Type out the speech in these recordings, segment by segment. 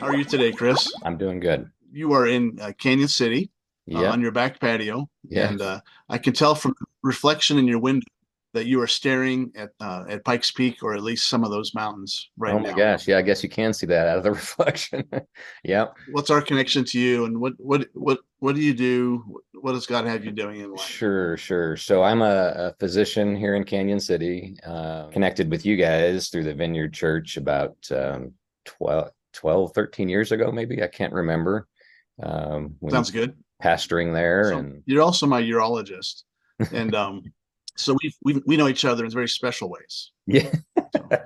How are you today, Chris? I'm doing good. You are in Canyon City on Yep. your back patio, Yeah. and I can tell from the reflection in your window that you are staring at Pikes Peak, or at least some of those mountains Oh right my now. gosh. Yeah, I guess you can see that out of the reflection. Yep. What's our connection to you, and what do you do? What does God have you doing in life? Sure, sure. So I'm a physician here in Canyon City, connected with you guys through the Vineyard Church about 13 years ago, maybe. I can't remember. When you Sounds good. pastoring there So and you're also my urologist, and so we know each other in very special ways. yeah. So,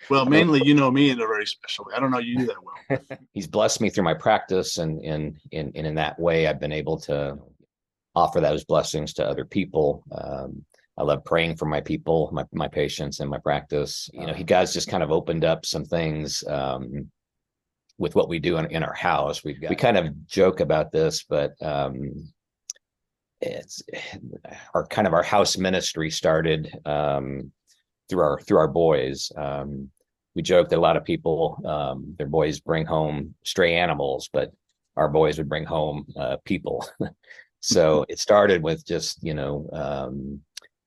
well, mainly you know me in a very special way. I don't know you that well, but He's blessed me through my practice and in that way I've been able to offer those blessings to other people. I love praying for my people, my patients, and my practice. He God's just kind of opened up some things with what we do in our house. We kind of joke about this, but it's our house ministry started through our boys. We joke that a lot of people, their boys bring home stray animals, but our boys would bring home people. So it started with just,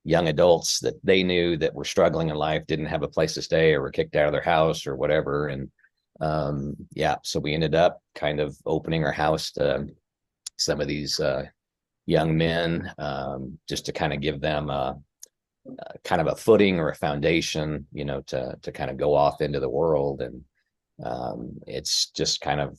young adults that they knew that were struggling in life, didn't have a place to stay or were kicked out of their house or whatever. And yeah, so we ended up kind of opening our house to some of these young men, just to kind of give them kind of a footing or a foundation, to kind of go off into the world. And it's just kind of,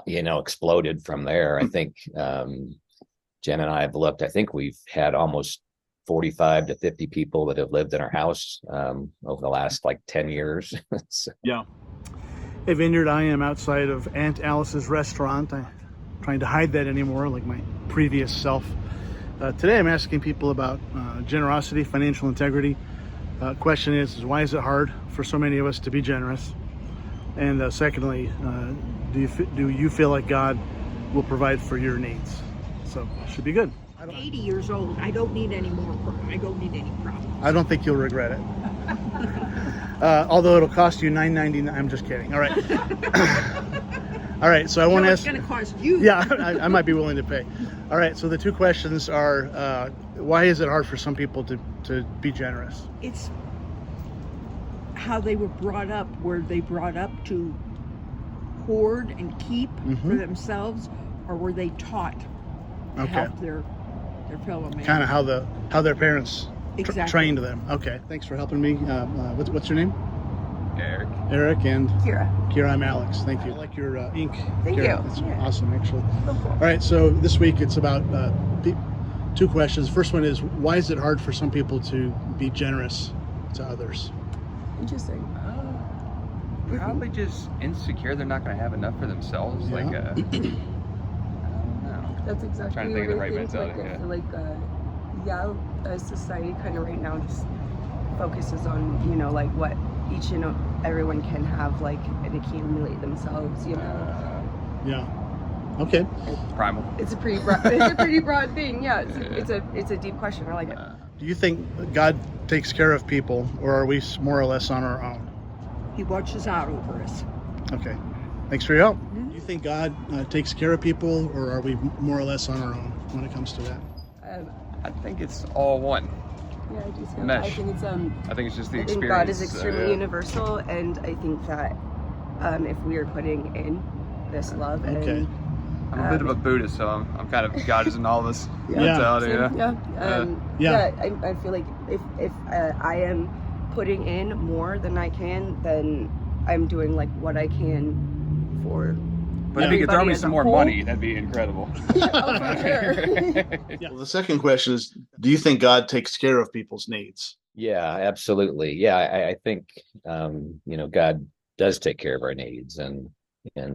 exploded from there. I think Jen and I have looked, I think we've had almost 45 to 50 people that have lived in our house over the last like 10 years. So, yeah. Hey, Vineyard, I am outside of Aunt Alice's restaurant. I'm trying to hide that anymore, like my previous self. Today I'm asking people about generosity, financial integrity. Question is why is it hard for so many of us to be generous? And secondly, do you feel like God will provide for your needs? So should be good. I'm 80 years old. I don't need any more. I don't need any problems. I don't think you'll regret it. Although it'll cost you $9.99. I'm just kidding. All right. All right. So I want to ask. It's going to cost you. Yeah, I might be willing to pay. All right. So the two questions are: why is it hard for some people to be generous? It's how they were brought up. Were they brought up to hoard and keep for themselves, or were they taught to help their fellow man? Kind of how their parents Exactly. trained them. Okay. Thanks for helping me. What's your name? Eric. Eric and Kira. I'm Alex. Thank you. I like your ink. Thank Kira. you. It's Yeah. awesome, actually. So cool. All right. So this week it's about two questions. First one is why is it hard for some people to be generous to others? Interesting. Probably just insecure. They're not going to have enough for themselves. Yeah. I don't know. That's exactly Trying to think of the what right I way to think. tell it, I feel like, society kind of right now just focuses on, like what each and everyone can have, like, and accumulate themselves, Yeah. Okay. Primal. It's a pretty broad thing. Yeah, it's a deep question. I like it. Do you think God takes care of people, or are we more or less on our own? He watches out over us. Okay. Thanks for your help. Do you think God takes care of people, or are we more or less on our own when it comes to that? I think it's all one. Yeah, I do. I Mesh. think it's I think it's just the I think experience. God is extremely universal, and I think that if we are putting in this love Okay. and I'm a bit of a Buddhist, so I'm kind of God is in all of us Yeah. mentality. I feel like if I am putting in more than I can, then I'm doing like what I can for. But if you could throw everybody me as some a more whole. money, that'd be incredible. Oh, for sure. Well, the second question is, do you think God takes care of people's needs? yeah, absolutely. Yeah, I think God does take care of our needs, and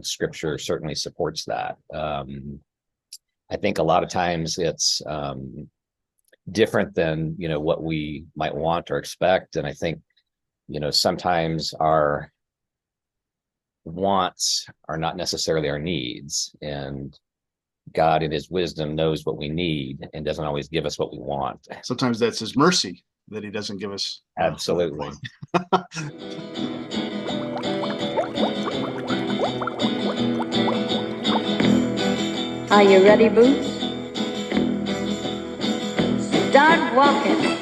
Scripture certainly supports that. I think a lot of times it's different than what we might want or expect, and I think sometimes our wants are not necessarily our needs, and God in his wisdom knows what we need and doesn't always give us what we want. Sometimes that's his mercy that he doesn't give us. Absolutely. Are you ready, Boots? Start walking.